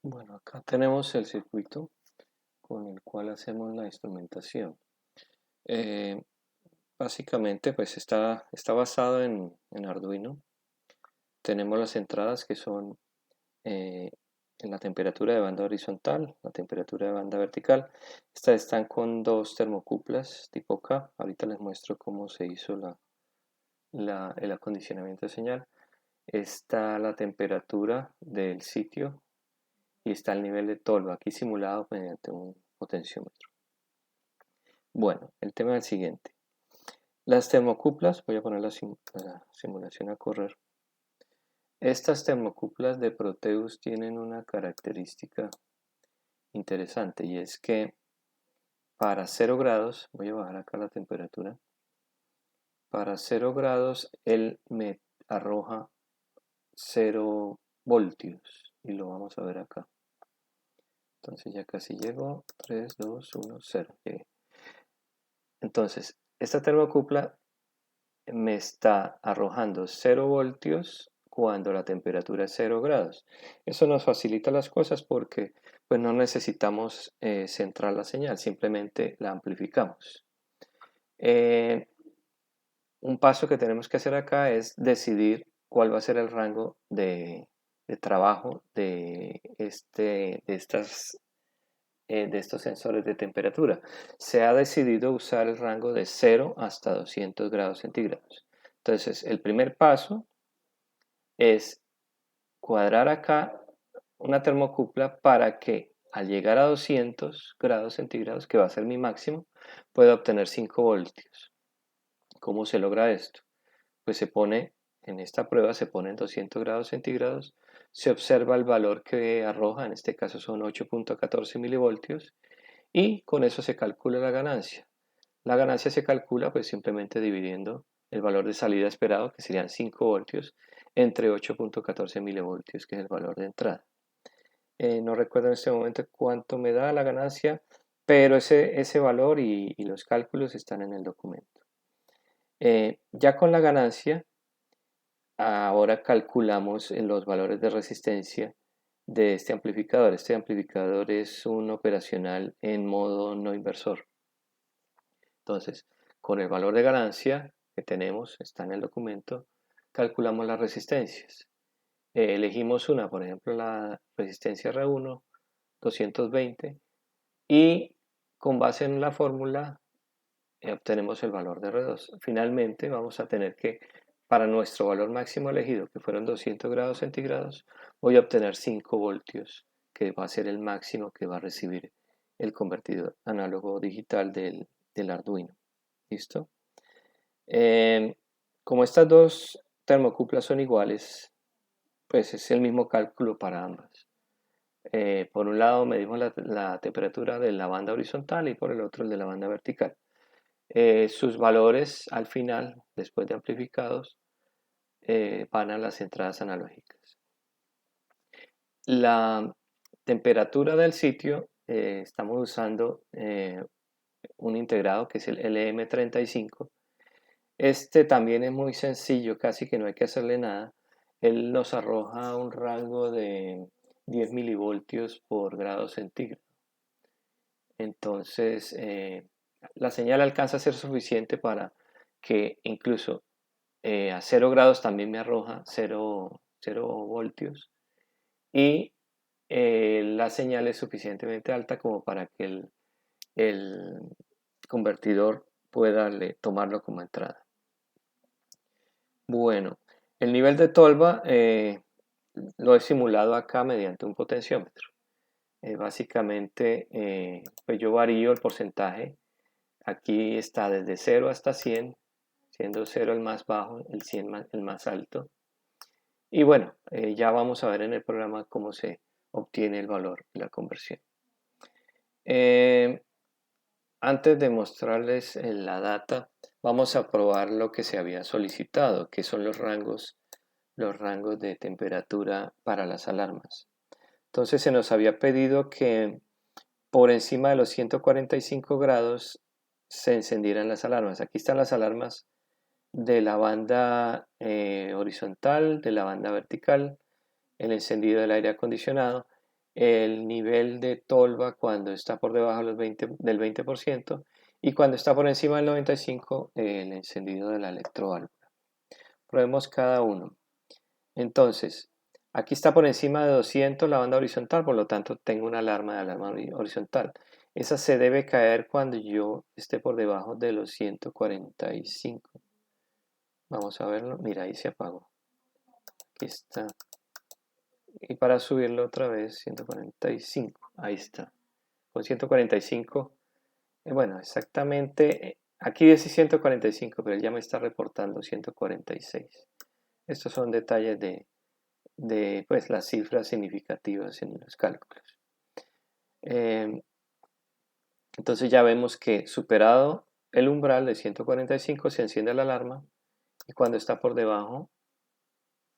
Bueno, acá tenemos el circuito con el cual hacemos la instrumentación. Eh, Básicamente, pues está basado en Arduino. Tenemos las entradas que son eh, en la temperatura de banda horizontal, la temperatura de banda vertical. Estas están con dos termocuplas tipo K. Ahorita les muestro cómo se hizo el acondicionamiento de señal. Está la temperatura del sitio y está el nivel de tolva, aquí simulado mediante un potenciómetro. Bueno, el tema es el siguiente. Las termocuplas, voy a poner la simulación a correr. Estas termocuplas de Proteus tienen una característica interesante y es que para 0 grados, voy a bajar acá la temperatura, para 0 grados él me arroja 0 voltios y lo vamos a ver acá. Entonces ya casi llego, 3, 2, 1, 0. Llegué. Entonces, esta termocupla me está arrojando 0 voltios cuando la temperatura es 0 grados. Eso nos facilita las cosas porque pues no necesitamos centrar la señal, simplemente la amplificamos. Eh, un paso que tenemos que hacer acá es decidir cuál va a ser el rango de trabajo de estos sensores de temperatura. Se ha decidido usar el rango de 0 hasta 200 grados centígrados. Entonces, el primer paso es cuadrar acá una termocupla para que al llegar a 200 grados centígrados, que va a ser mi máximo, pueda obtener 5 voltios. ¿Cómo se logra esto? Pues en esta prueba se pone en 200 grados centígrados, se observa el valor que arroja, en este caso son 8.14 milivoltios, y con eso se calcula la ganancia. La ganancia se calcula pues simplemente dividiendo el valor de salida esperado, que serían 5 voltios, entre 8.14 milivoltios, que es el valor de entrada. No recuerdo en este momento cuánto me da la ganancia, pero ese valor y los cálculos están en el documento. Ya con la ganancia, ahora calculamos en los valores de resistencia de este amplificador. Este amplificador es un operacional en modo no inversor. Entonces, con el valor de ganancia que tenemos, está en el documento, calculamos las resistencias. Elegimos una, por ejemplo, la resistencia R1, 220, y con base en la fórmula obtenemos el valor de R2. Finalmente, vamos a tener que, para nuestro valor máximo elegido, que fueron 200 grados centígrados, voy a obtener 5 voltios, que va a ser el máximo que va a recibir el convertidor análogo digital del Arduino. ¿Listo? Eh, Como estas dos termocuplas son iguales, pues es el mismo cálculo para ambas. Por un lado medimos la temperatura de la banda horizontal y por el otro el de la banda vertical. Sus valores al final, después de amplificados, van a las entradas analógicas. La temperatura del sitio, estamos usando un integrado que es el LM35. Este también es muy sencillo, casi que no hay que hacerle nada. Él nos arroja un rango de 10 milivoltios por grado centígrado. Entonces, la señal alcanza a ser suficiente para que incluso a 0 grados también me arroja 0 voltios. Y la señal es suficientemente alta como para que el convertidor pueda tomarlo como entrada. Bueno, el nivel de tolva lo he simulado acá mediante un potenciómetro. Básicamente, pues yo varío el porcentaje. Aquí está desde 0 hasta 100, siendo 0 el más bajo, el 100 el más alto. Y bueno, ya vamos a ver en el programa cómo se obtiene el valor de la conversión. Eh, Antes de mostrarles la data, vamos a probar lo que se había solicitado, que son los rangos de temperatura para las alarmas. Entonces se nos había pedido que por encima de los 145 grados se encendieran las alarmas. Aquí están las alarmas de la banda horizontal, de la banda vertical, el encendido del aire acondicionado. el nivel de tolva cuando está por debajo del 20% y cuando está por encima del 95% el encendido de la electroválvula. Probemos cada uno. Entonces, aquí está por encima de 200 la banda horizontal, por lo tanto tengo una alarma de alarma horizontal. Esa se debe caer cuando yo esté por debajo de los 145. Vamos a verlo. Mira, ahí se apagó. Aquí está. Y para subirlo otra vez, 145. Ahí está. Con 145. Bueno, exactamente. Aquí dice 145, pero él ya me está reportando 146. Estos son detalles de pues, las cifras significativas en los cálculos. Entonces ya vemos que superado el umbral de 145 se enciende la alarma y cuando está por debajo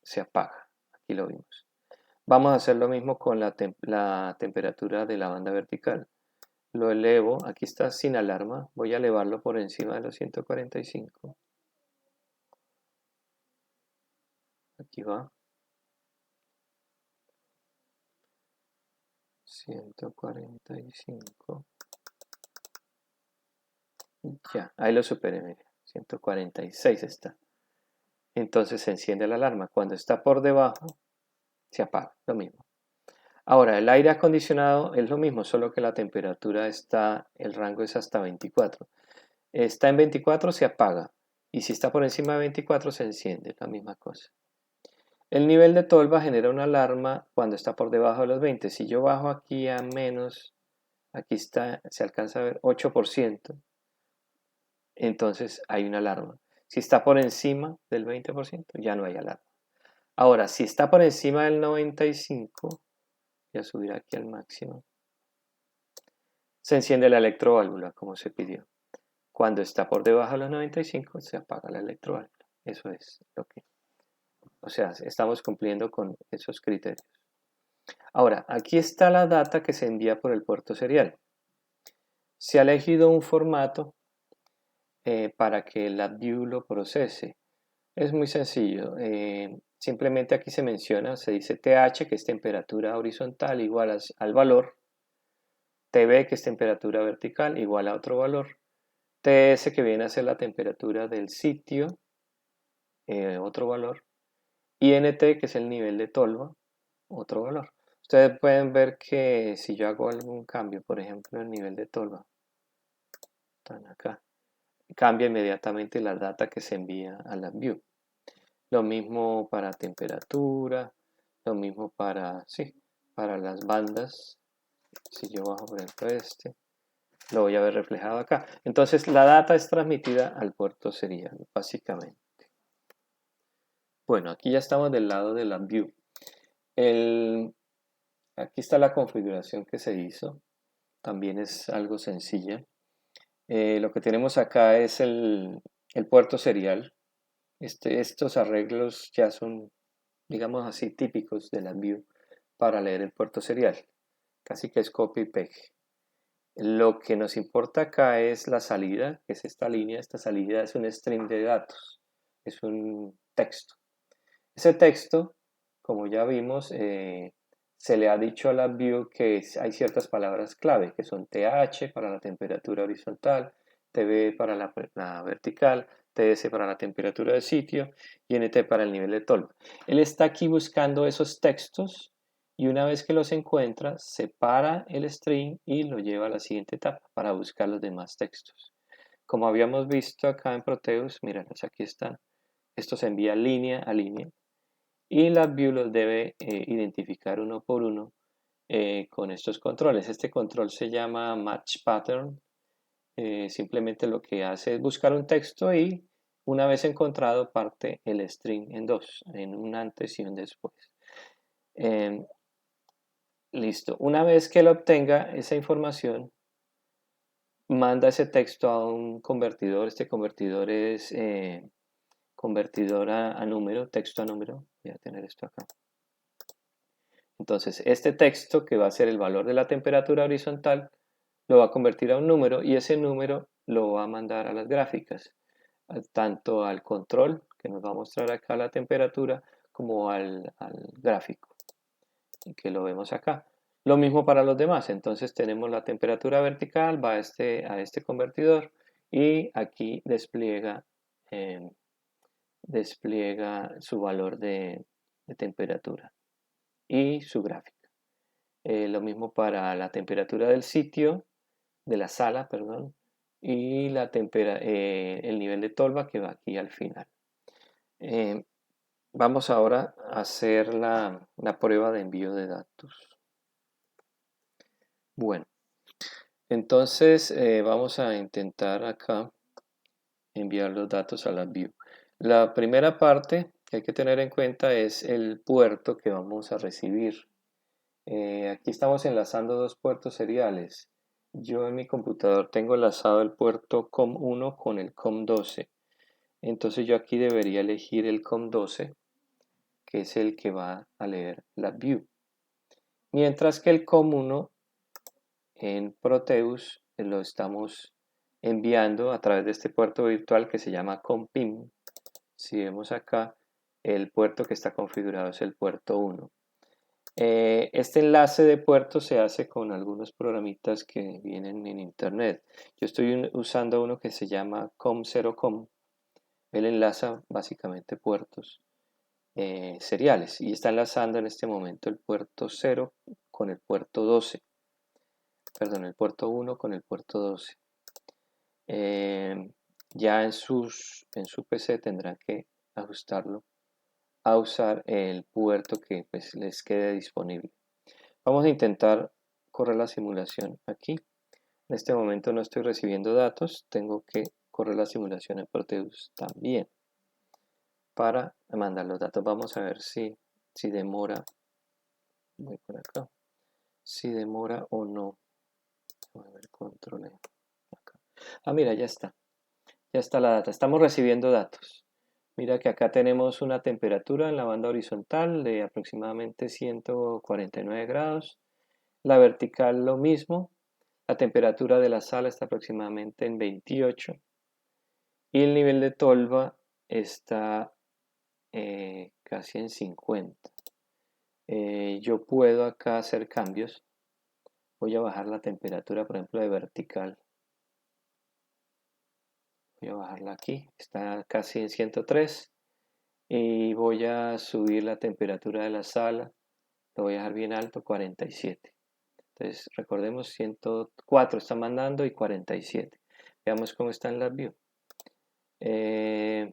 se apaga. Aquí lo vimos. Vamos a hacer lo mismo con la temperatura de la banda vertical. Lo elevo, aquí está sin alarma, voy a elevarlo por encima de los 145. Aquí va. 145. Ya, ahí lo superé, mire. 146 está. Entonces se enciende la alarma. Cuando está por debajo, se apaga. Lo mismo. Ahora, el aire acondicionado es lo mismo, solo que la temperatura está, el rango es hasta 24. Está en 24, se apaga. Y si está por encima de 24, se enciende. La misma cosa. El nivel de tolva genera una alarma cuando está por debajo de los 20. Si yo bajo aquí a menos, aquí está, se alcanza a ver 8%. Entonces hay una alarma. Si está por encima del 20%, ya no hay alarma. Ahora, si está por encima del 95%, voy a subir aquí al máximo, se enciende la electroválvula, como se pidió. Cuando está por debajo de los 95, se apaga la electroválvula. Eso es lo que... O sea, estamos cumpliendo con esos criterios. Ahora, aquí está la data que se envía por el puerto serial. Se ha elegido un formato para que el LabVIEW lo procese. Es muy sencillo. Simplemente aquí se menciona, se dice TH, que es temperatura horizontal, igual al valor. TB, que es temperatura vertical, igual a otro valor. TS, que viene a ser la temperatura del sitio, otro valor. Y NT, que es el nivel de tolva, otro valor. Ustedes pueden ver que si yo hago algún cambio, por ejemplo, el nivel de tolva, están acá, cambia inmediatamente la data que se envía a LabVIEW. Lo mismo para temperatura, lo mismo para, sí, para las bandas. Si yo bajo por ejemplo lo voy a ver reflejado acá. Entonces la data es transmitida al puerto serial, básicamente. Bueno, aquí ya estamos del lado de LabVIEW. Aquí está la configuración que se hizo. También es algo sencilla. Lo que tenemos acá es el puerto serial. Estos arreglos ya son, digamos así, típicos de LabVIEW para leer el puerto serial. Casi que es copy y pegue. Lo que nos importa acá es la salida, que es esta línea. Esta salida es un string de datos, es un texto. Ese texto, como ya vimos, se le ha dicho a LabVIEW que hay ciertas palabras clave, que son TH para la temperatura horizontal, TB para la vertical, TS para la temperatura de sitio y NT para el nivel de tolva. Él está aquí buscando esos textos y una vez que los encuentra, separa el string y lo lleva a la siguiente etapa para buscar los demás textos. Como habíamos visto acá en Proteus, míralos, aquí están. Esto se envía línea a línea y LabVIEW los debe identificar uno por uno con estos controles. Este control se llama Match Pattern. Simplemente lo que hace es buscar un texto y una vez encontrado parte el string en dos, en un antes y un después. Listo. Una vez que él obtenga esa información, manda ese texto a un convertidor. Este convertidor es convertidor a número, texto a número. Voy a tener esto acá. Entonces, este texto, que va a ser el valor de la temperatura horizontal, lo va a convertir a un número y ese número lo va a mandar a las gráficas, tanto al control, que nos va a mostrar acá la temperatura, como al gráfico, que lo vemos acá. Lo mismo para los demás. Entonces tenemos la temperatura vertical, va a este convertidor y aquí eh, despliega su valor de temperatura y su gráfica. Lo mismo para la temperatura del sitio, de la sala, perdón, y el nivel de tolva que va aquí al final. Vamos ahora a hacer la prueba de envío de datos. Bueno, entonces vamos a intentar acá enviar los datos a la view. La primera parte que hay que tener en cuenta es el puerto que vamos a recibir. Aquí estamos enlazando dos puertos seriales. Yo en mi computador tengo enlazado el puerto COM1 con el COM12. Entonces yo aquí debería elegir el COM12, que es el que va a leer la view. Mientras que el COM1 en Proteus lo estamos enviando a través de este puerto virtual que se llama COMPIM. Si vemos acá, el puerto que está configurado es el puerto 1. Este enlace de puertos se hace con algunos programitas que vienen en internet. Yo estoy usando uno que se llama Com0Com. Él enlaza básicamente puertos seriales y está enlazando en este momento el puerto 0 con el puerto 12. Perdón, el puerto 1 con el puerto 12. Ya en su PC tendrán que ajustarlo a usar el puerto que pues, les quede disponible. Vamos a intentar correr la simulación aquí. En este momento no estoy recibiendo datos, tengo que correr la simulación en Proteus también para mandar los datos. Vamos a ver si demora. Voy por acá. Si demora o no. Voy a ver, control acá. Ah, mira, ya está. Ya está la data. Estamos recibiendo datos. Mira que acá tenemos una temperatura en la banda horizontal de aproximadamente 149 grados. La vertical lo mismo. La temperatura de la sala está aproximadamente en 28. Y el nivel de tolva está casi en 50. Yo puedo acá hacer cambios. Voy a bajar la temperatura, por ejemplo, de vertical. Voy a bajarla aquí. Está casi en 103. Y voy a subir la temperatura de la sala. Lo voy a dejar bien alto, 47. Entonces, recordemos, 104 está mandando y 47. Veamos cómo está en la view. ¿Qué?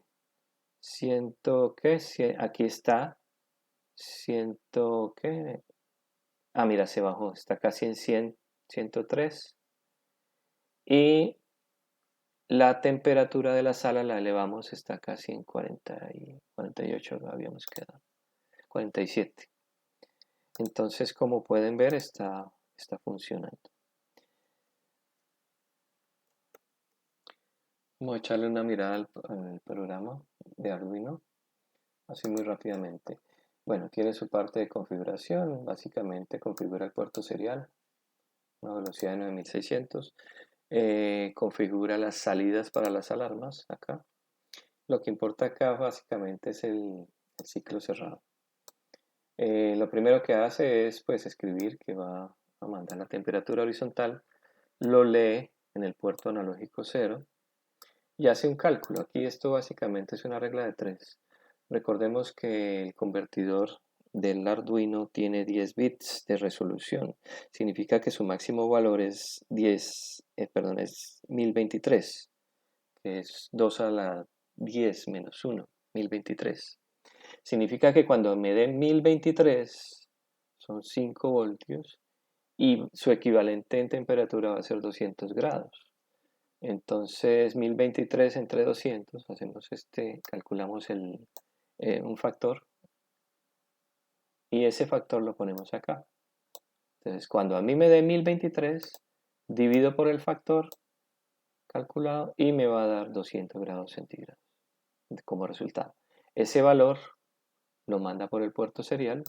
Aquí está. ¿Qué? Ah, mira, se bajó. Está casi en 100, 103. Y la temperatura de la sala la elevamos. Está casi en 40 y 48. Habíamos quedado. 47. Entonces, como pueden ver, está funcionando. Vamos a echarle una mirada al programa de Arduino, así muy rápidamente. Bueno, tiene su parte de configuración, básicamente configura el puerto serial, una velocidad de 9600, configura las salidas para las alarmas acá. Lo que importa acá básicamente es el ciclo cerrado. Lo primero que hace es pues escribir que va a mandar la temperatura horizontal, lo lee en el puerto analógico 0 y hace un cálculo. Aquí esto básicamente es una regla de 3. Recordemos que el convertidor del Arduino tiene 10 bits de resolución. Significa que su máximo valor es 1023, que es 2 a la 10 menos 1, 1023. Significa que cuando me den 1023 son 5 voltios y su equivalente en temperatura va a ser 200 grados. Entonces 1023 entre 200, hacemos calculamos un factor y ese factor lo ponemos acá. Entonces cuando a mí me dé 1023, divido por el factor calculado y me va a dar 200 grados centígrados como resultado. Ese valor lo manda por el puerto serial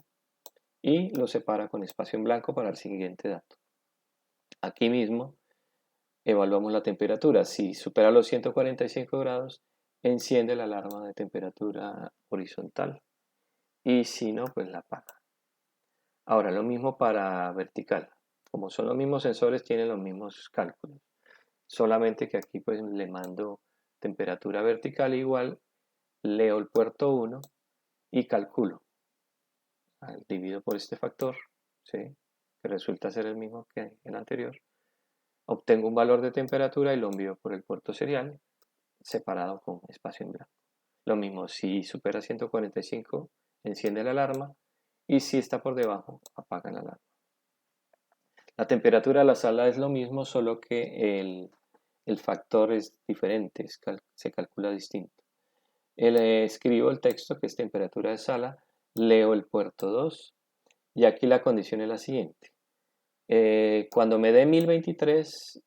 y lo separa con espacio en blanco para el siguiente dato. Aquí mismo evaluamos la temperatura. Si supera los 145 grados, enciende la alarma de temperatura horizontal. Y si no, pues la apaga. Ahora, lo mismo para vertical. Como son los mismos sensores, tienen los mismos cálculos. Solamente que aquí pues le mando temperatura vertical igual, leo el puerto 1 y calculo. Divido por este factor, ¿sí? Que resulta ser el mismo que el anterior. Obtengo un valor de temperatura y lo envío por el puerto serial separado con espacio en blanco. Lo mismo, si supera 145, enciende la alarma y si está por debajo, apaga la alarma. La temperatura de la sala es lo mismo, solo que el factor es diferente, se calcula distinto. Escribo el texto que es temperatura de sala, leo el puerto 2 y aquí la condición es la siguiente. Cuando me dé 1023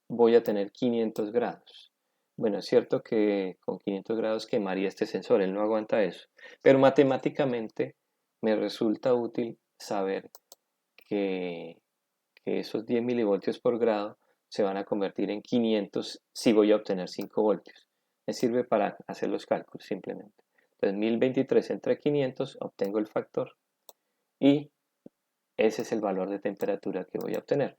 voy a tener 500 grados. Bueno, es cierto que con 500 grados quemaría este sensor, él no aguanta eso. Pero matemáticamente me resulta útil saber que, que esos 10 milivoltios por grado se van a convertir en 500 si voy a obtener 5 voltios. Me sirve para hacer los cálculos simplemente. Entonces 1023 entre 500 obtengo el factor y ese es el valor de temperatura que voy a obtener.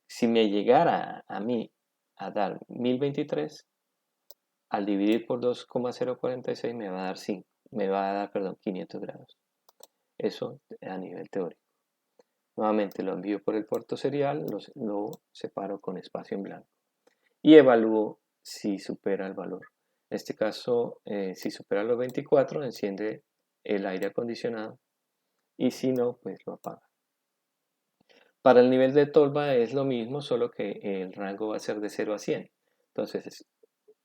Si me llegara a mí a dar 1023, al dividir por 2,046 me va a dar 5, me va a dar, perdón, 500 grados. Eso a nivel teórico. Nuevamente lo envío por el puerto serial, lo separo con espacio en blanco y evalúo si supera el valor. En este caso, si supera los 24, enciende el aire acondicionado y si no, pues lo apaga. Para el nivel de tolva es lo mismo, solo que el rango va a ser de 0 a 100. Entonces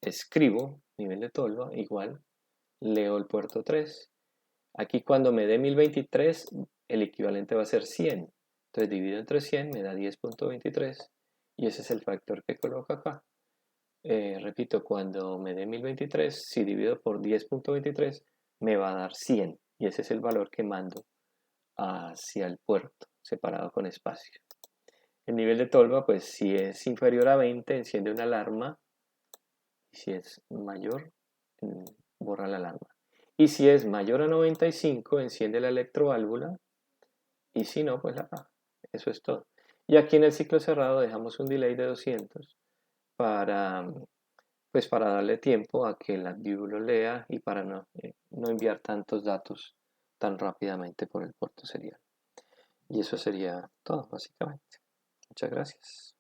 escribo nivel de tolva igual, leo el puerto 3. Aquí cuando me dé 1023, el equivalente va a ser 100. Entonces divido entre 100, me da 10.23 y ese es el factor que coloco acá. Repito, cuando me dé 1023, si divido por 10.23, me va a dar 100 y ese es el valor que mando hacia el puerto, separado con espacio. El nivel de tolva, pues si es inferior a 20, enciende una alarma y si es mayor, borra la alarma. Y si es mayor a 95, enciende la electroválvula y si no, pues la apaga. Eso es todo. Y aquí en el ciclo cerrado dejamos un delay de 200 para, pues para darle tiempo a que el AdView lo lea y para no enviar tantos datos tan rápidamente por el puerto serial. Y eso sería todo, básicamente. Muchas gracias.